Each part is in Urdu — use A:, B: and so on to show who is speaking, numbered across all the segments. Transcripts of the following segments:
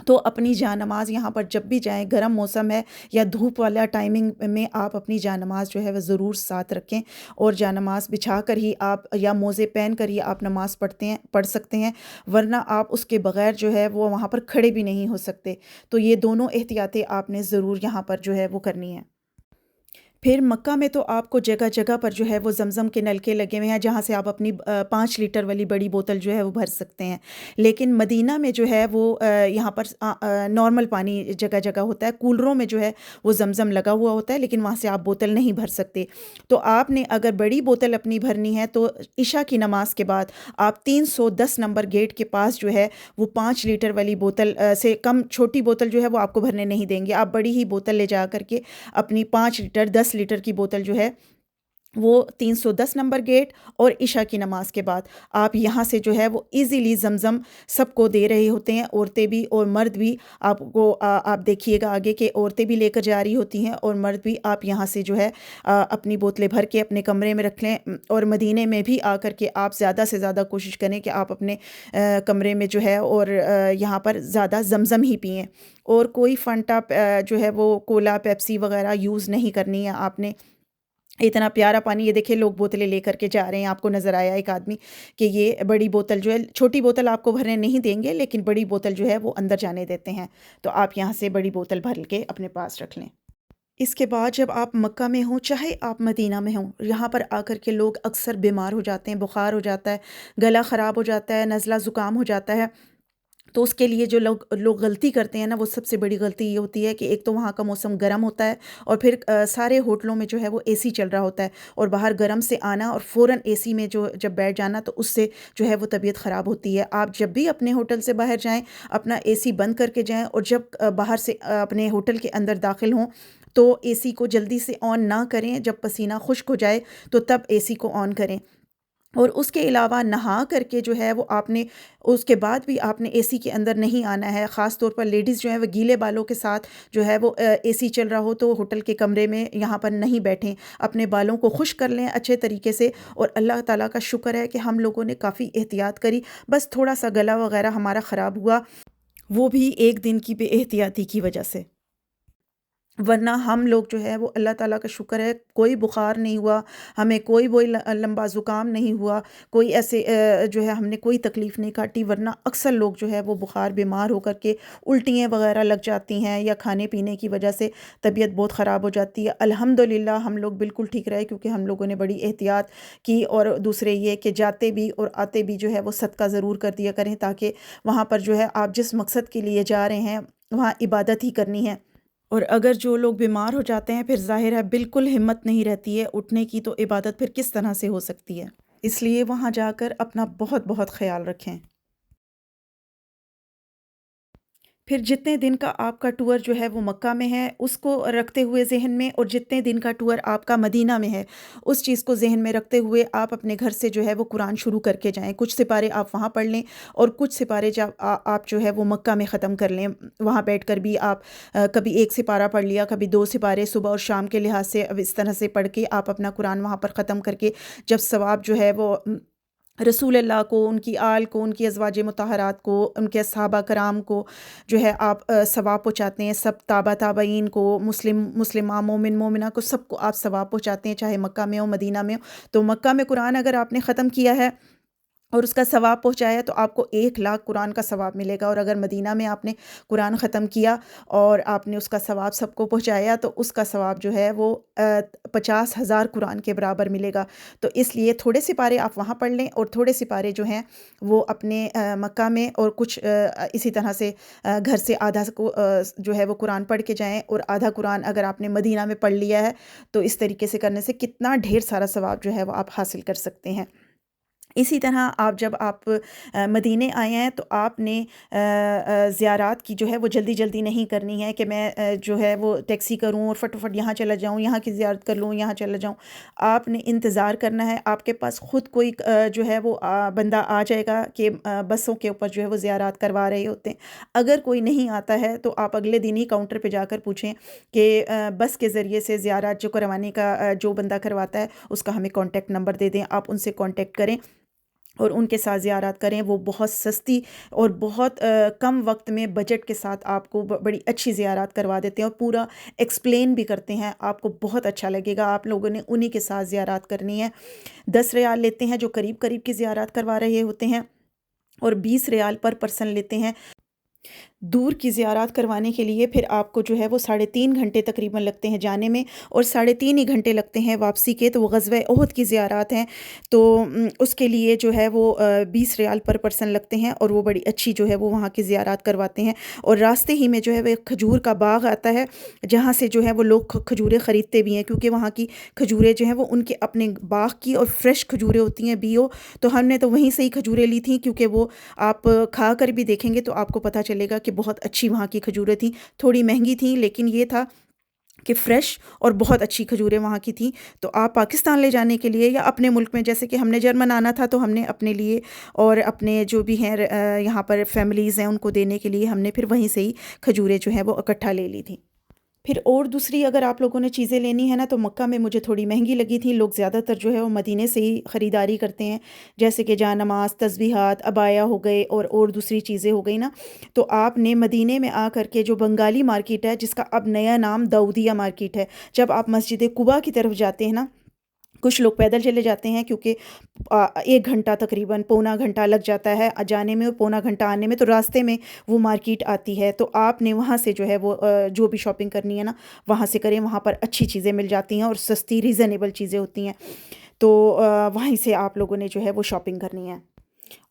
A: تو اپنی جانماز یہاں پر جب بھی جائیں، گرم موسم ہے یا دھوپ والا ٹائمنگ میں آپ اپنی جانماز جو ہے وہ ضرور ساتھ رکھیں، اور جانماز بچھا کر ہی آپ یا موزے پہن کر ہی آپ نماز پڑھ سکتے ہیں، ورنہ آپ اس کے بغیر جو ہے وہ وہاں پر کھڑے بھی نہیں ہو سکتے۔ تو یہ دونوں احتیاطیں آپ نے ضرور یہاں پر جو ہے وہ کرنی ہیں۔ پھر مکہ میں تو آپ کو جگہ جگہ پر جو ہے وہ زمزم کے نلکے لگے ہوئے ہیں، جہاں سے آپ اپنی 5 لیٹر والی بڑی بوتل جو ہے وہ بھر سکتے ہیں۔ لیکن مدینہ میں جو ہے وہ یہاں پر نارمل پانی جگہ جگہ ہوتا ہے، کولروں میں جو ہے وہ زمزم لگا ہوا ہوتا ہے، لیکن وہاں سے آپ بوتل نہیں بھر سکتے۔ تو آپ نے اگر بڑی بوتل اپنی بھرنی ہے تو عشاء کی نماز کے بعد آپ 310 نمبر گیٹ کے پاس جو ہے وہ 5 لیٹر والی بوتل سے کم چھوٹی بوتل جو ہے وہ آپ کو بھرنے نہیں دیں گے۔ آپ بڑی ہی بوتل لے جا کر کے اپنی 5 لیٹر 10 لیٹر کی بوتل جو ہے وہ 310 نمبر گیٹ اور عشاء کی نماز کے بعد آپ یہاں سے جو ہے وہ ایزیلی زمزم سب کو دے رہے ہوتے ہیں، عورتیں بھی اور مرد بھی۔ آپ کو آپ دیکھیے گا آگے کہ عورتیں بھی لے کر جا رہی ہوتی ہیں اور مرد بھی۔ آپ یہاں سے جو ہے اپنی بوتلیں بھر کے اپنے کمرے میں رکھ لیں، اور مدینے میں بھی آ کر کے آپ زیادہ سے زیادہ کوشش کریں کہ آپ اپنے کمرے میں جو ہے اور یہاں پر زیادہ زمزم ہی پئیں، اور کوئی فنٹا جو ہے وہ کولا پیپسی وغیرہ یوز نہیں کرنی ہے آپ نے۔ اتنا پیارا پانی، یہ دیکھیں لوگ بوتلیں لے کر کے جا رہے ہیں، آپ کو نظر آیا ایک آدمی کہ یہ بڑی بوتل جو ہے، چھوٹی بوتل آپ کو بھرنے نہیں دیں گے لیکن بڑی بوتل جو ہے وہ اندر جانے دیتے ہیں، تو آپ یہاں سے بڑی بوتل بھر کے اپنے پاس رکھ لیں۔ اس کے بعد جب آپ مکہ میں ہوں، چاہے آپ مدینہ میں ہوں، یہاں پر آ کر کے لوگ اکثر بیمار ہو جاتے ہیں، بخار ہو جاتا ہے، گلا خراب ہو جاتا ہے، نزلہ زکام ہو جاتا ہے۔ تو اس کے لیے جو لوگ غلطی کرتے ہیں نا، وہ سب سے بڑی غلطی یہ ہوتی ہے کہ ایک تو وہاں کا موسم گرم ہوتا ہے، اور پھر سارے ہوٹلوں میں جو ہے وہ اے سی چل رہا ہوتا ہے، اور باہر گرم سے آنا اور فوراً اے سی میں جب بیٹھ جانا، تو اس سے جو ہے وہ طبیعت خراب ہوتی ہے۔ آپ جب بھی اپنے ہوٹل سے باہر جائیں، اپنا اے سی بند کر کے جائیں، اور جب باہر سے اپنے ہوٹل کے اندر داخل ہوں تو اے سی کو جلدی سے آن نہ کریں، جب پسینہ خشک ہو جائے تو تب اے سی کو آن کریں۔ اور اس کے علاوہ نہا کر کے جو ہے وہ آپ نے اس کے بعد بھی آپ نے اے سی کے اندر نہیں آنا ہے، خاص طور پر لیڈیز جو ہیں وہ گیلے بالوں کے ساتھ جو ہے وہ اے سی چل رہا ہو تو ہوٹل کے کمرے میں یہاں پر نہیں بیٹھیں، اپنے بالوں کو خشک کر لیں اچھے طریقے سے۔ اور اللہ تعالیٰ کا شکر ہے کہ ہم لوگوں نے کافی احتیاط کری، بس تھوڑا سا گلا وغیرہ ہمارا خراب ہوا، وہ بھی ایک دن کی بے احتیاطی کی وجہ سے، ورنہ ہم لوگ جو ہے وہ اللہ تعالیٰ کا شکر ہے کوئی بخار نہیں ہوا، ہمیں کوئی وہی لمبا زکام نہیں ہوا، کوئی ایسے جو ہے ہم نے کوئی تکلیف نہیں کاٹی، ورنہ اکثر لوگ جو ہے وہ بخار بیمار ہو کر کے الٹیاں وغیرہ لگ جاتی ہیں، یا کھانے پینے کی وجہ سے طبیعت بہت خراب ہو جاتی ہے۔ الحمدللہ ہم لوگ بالکل ٹھیک رہے، کیونکہ ہم لوگوں نے بڑی احتیاط کی، اور دوسرے یہ کہ جاتے بھی اور آتے بھی جو ہے وہ صدقہ ضرور کر دیا کریں، تاکہ وہاں پر جو ہے آپ جس مقصد کے لیے جا رہے ہیں وہاں عبادت ہی کرنی ہے۔ اور اگر جو لوگ بیمار ہو جاتے ہیں پھر ظاہر ہے بالکل ہمت نہیں رہتی ہے اٹھنے کی، تو عبادت پھر کس طرح سے ہو سکتی ہے؟ اس لیے وہاں جا کر اپنا بہت بہت خیال رکھیں۔ پھر جتنے دن کا آپ کا ٹور جو ہے وہ مکہ میں ہے اس کو رکھتے ہوئے ذہن میں، اور جتنے دن کا ٹور آپ کا مدینہ میں ہے اس چیز کو ذہن میں رکھتے ہوئے آپ اپنے گھر سے جو ہے وہ قرآن شروع کر کے جائیں۔ کچھ سپارے آپ وہاں پڑھ لیں، اور کچھ سپارے جب آپ جو ہے وہ مکہ میں ختم کر لیں، وہاں بیٹھ کر بھی آپ کبھی ایک سپارہ پڑھ لیا، کبھی 2 سپارے صبح اور شام کے لحاظ سے، اب اس طرح سے پڑھ کے آپ اپنا قرآن وہاں پر ختم کر کے جب ثواب جو ہے وہ رسول اللہ کو، ان کی آل کو، ان کی ازواج مطہرات کو، ان کے صحابہ کرام کو جو ہے آپ ثواب پہنچاتے ہیں، سب تابعین کو، مسلمہ مومن مومنہ کو، سب کو آپ ثواب پہنچاتے ہیں، چاہے مکہ میں ہو مدینہ میں ہو۔ تو مکہ میں قرآن اگر آپ نے ختم کیا ہے اور اس کا ثواب پہنچایا تو آپ کو 1,00,000 قرآن کا ثواب ملے گا، اور اگر مدینہ میں آپ نے قرآن ختم کیا اور آپ نے اس کا ثواب سب کو پہنچایا تو اس کا ثواب جو ہے وہ 50,000 قرآن کے برابر ملے گا۔ تو اس لیے تھوڑے سپارے آپ وہاں پڑھ لیں، اور تھوڑے سپارے جو ہیں وہ اپنے مکہ میں، اور کچھ اسی طرح سے گھر سے آدھا جو ہے وہ قرآن پڑھ کے جائیں، اور آدھا قرآن اگر آپ نے مدینہ میں پڑھ لیا ہے تو اس طریقے سے کرنے سے کتنا ڈھیر سارا ثواب جو ہے وہ آپ حاصل کر سکتے ہیں۔ اسی طرح جب آپ مدینے آئے ہیں تو آپ نے زیارات کی جو ہے وہ جلدی جلدی نہیں کرنی ہے کہ میں جو ہے وہ ٹیکسی کروں اور فٹ یہاں چلا جاؤں، یہاں کی زیارت کر لوں، یہاں چلا جاؤں۔ آپ نے انتظار کرنا ہے، آپ کے پاس خود کوئی جو ہے وہ بندہ آ جائے گا کہ بسوں کے اوپر جو ہے وہ زیارات کروا رہے ہوتے ہیں۔ اگر کوئی نہیں آتا ہے تو آپ اگلے دن ہی کاؤنٹر پہ جا کر پوچھیں کہ بس کے ذریعے سے زیارات جو کروانے کا جو بندہ کرواتا ہے اس کا ہمیں کانٹیکٹ نمبر دے دیں، آپ ان سے کانٹیکٹ کریں، اور ان کے ساتھ زیارات کریں. وہ بہت سستی اور بہت کم وقت میں بجٹ کے ساتھ آپ کو بڑی اچھی زیارات کروا دیتے ہیں اور پورا ایکسپلین بھی کرتے ہیں. آپ کو بہت اچھا لگے گا. آپ لوگوں نے انہی کے ساتھ زیارات کرنی ہے. 10 ریال لیتے ہیں جو قریب قریب کی زیارات کروا رہے ہوتے ہیں، اور 20 ریال پر پرسن لیتے ہیں دور کی زیارات کروانے کے لیے. پھر آپ کو جو ہے وہ 3.5 گھنٹے تقریباً لگتے ہیں جانے میں، اور 3.5 ہی گھنٹے لگتے ہیں واپسی کے. تو وہ غزوہ احد کی زیارات ہیں، تو اس کے لیے جو ہے وہ 20 ریال پر پرسن لگتے ہیں، اور وہ بڑی اچھی جو ہے وہ وہاں کی زیارات کرواتے ہیں. اور راستے ہی میں جو ہے وہ ایک کھجور کا باغ آتا ہے، جہاں سے جو ہے وہ لوگ کھجوریں خریدتے بھی ہیں، کیونکہ وہاں کی کھجوریں جو ہیں وہ ان کے اپنے باغ کی اور فریش کھجوریں ہوتی ہیں بیو. تو ہم نے تو وہیں سے ہی کھجوریں لی تھیں، کیونکہ وہ آپ کھا کر بھی دیکھیں گے تو آپ کو پتہ چلے گا کہ بہت اچھی وہاں کی کھجوریں تھیں. تھوڑی مہنگی تھیں، لیکن یہ تھا کہ فریش اور بہت اچھی کھجوریں وہاں کی تھیں. تو آپ پاکستان لے جانے کے لیے یا اپنے ملک میں، جیسے کہ ہم نے جرمن آنا تھا تو ہم نے اپنے لیے اور اپنے جو بھی ہیں یہاں پر فیملیز ہیں ان کو دینے کے لیے ہم نے پھر وہیں سے ہی کھجوریں جو ہیں وہ اکٹھا لے لی تھیں. پھر اور دوسری اگر آپ لوگوں نے چیزیں لینی ہے نا، تو مکہ میں مجھے تھوڑی مہنگی لگی تھی. لوگ زیادہ تر جو ہے وہ مدینے سے ہی خریداری کرتے ہیں، جیسے کہ جا نماز، تسبیحات، عبایا ہو گئے اور دوسری چیزیں ہو گئی نا. تو آپ نے مدینے میں آ کر کے جو بنگالی مارکیٹ ہے، جس کا اب نیا نام داؤدیہ مارکیٹ ہے، جب آپ مسجد قباء کی طرف جاتے ہیں نا، کچھ لوگ پیدل چلے جاتے ہیں کیونکہ 1 گھنٹہ تقریباً پونا گھنٹہ لگ جاتا ہے جانے میں اور پونا گھنٹہ آنے میں. تو راستے میں وہ مارکیٹ آتی ہے، تو آپ نے وہاں سے جو ہے وہ جو بھی شاپنگ کرنی ہے نا وہاں سے کریں. وہاں پر اچھی چیزیں مل جاتی ہیں اور سستی ریزنیبل چیزیں ہوتی ہیں. تو وہیں سے آپ لوگوں نے جو ہے وہ شاپنگ کرنی ہے.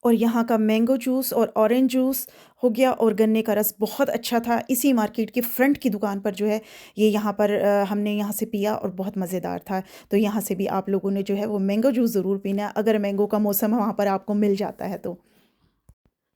A: اور یہاں کا مینگو جوس اور اورنج جوس ہو گیا اور گنے کا رس بہت اچھا تھا. اسی مارکیٹ کی فرنٹ کی دکان پر جو ہے یہ یہاں پر ہم نے یہاں سے پیا اور بہت مزیدار تھا. تو یہاں سے بھی آپ لوگوں نے جو ہے وہ مینگو جوس ضرور پینا، اگر مینگو کا موسم وہاں پر آپ کو مل جاتا ہے تو.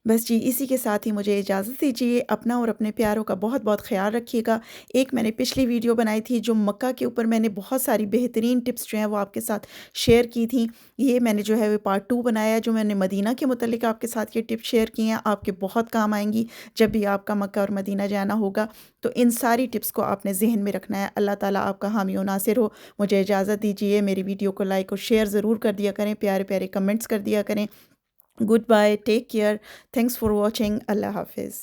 A: بس جی، اسی کے ساتھ ہی مجھے اجازت دیجیے. اپنا اور اپنے پیاروں کا بہت بہت خیال رکھیے گا. ایک میں نے پچھلی ویڈیو بنائی تھی جو مکہ کے اوپر میں نے بہت ساری بہترین ٹپس جو ہیں وہ آپ کے ساتھ شیئر کی تھیں. یہ میں نے جو ہے وہ پارٹ 2 بنایا ہے، جو میں نے مدینہ کے متعلق آپ کے ساتھ یہ ٹپس شیئر کی ہیں. آپ کے بہت کام آئیں گی جب بھی آپ کا مکہ اور مدینہ جانا ہوگا. تو ان ساری ٹپس کو آپ نے ذہن میں رکھنا ہے. اللہ تعالیٰ آپ کا حامی و ناصر ہو. مجھے اجازت دیجیے. میری ویڈیو کو لائک اور شیئر ضرور کر دیا کریں، پیارے پیارے کمنٹس کر دیا کریں. Good bye, take care. Thanks for watching. اللہ حافظ.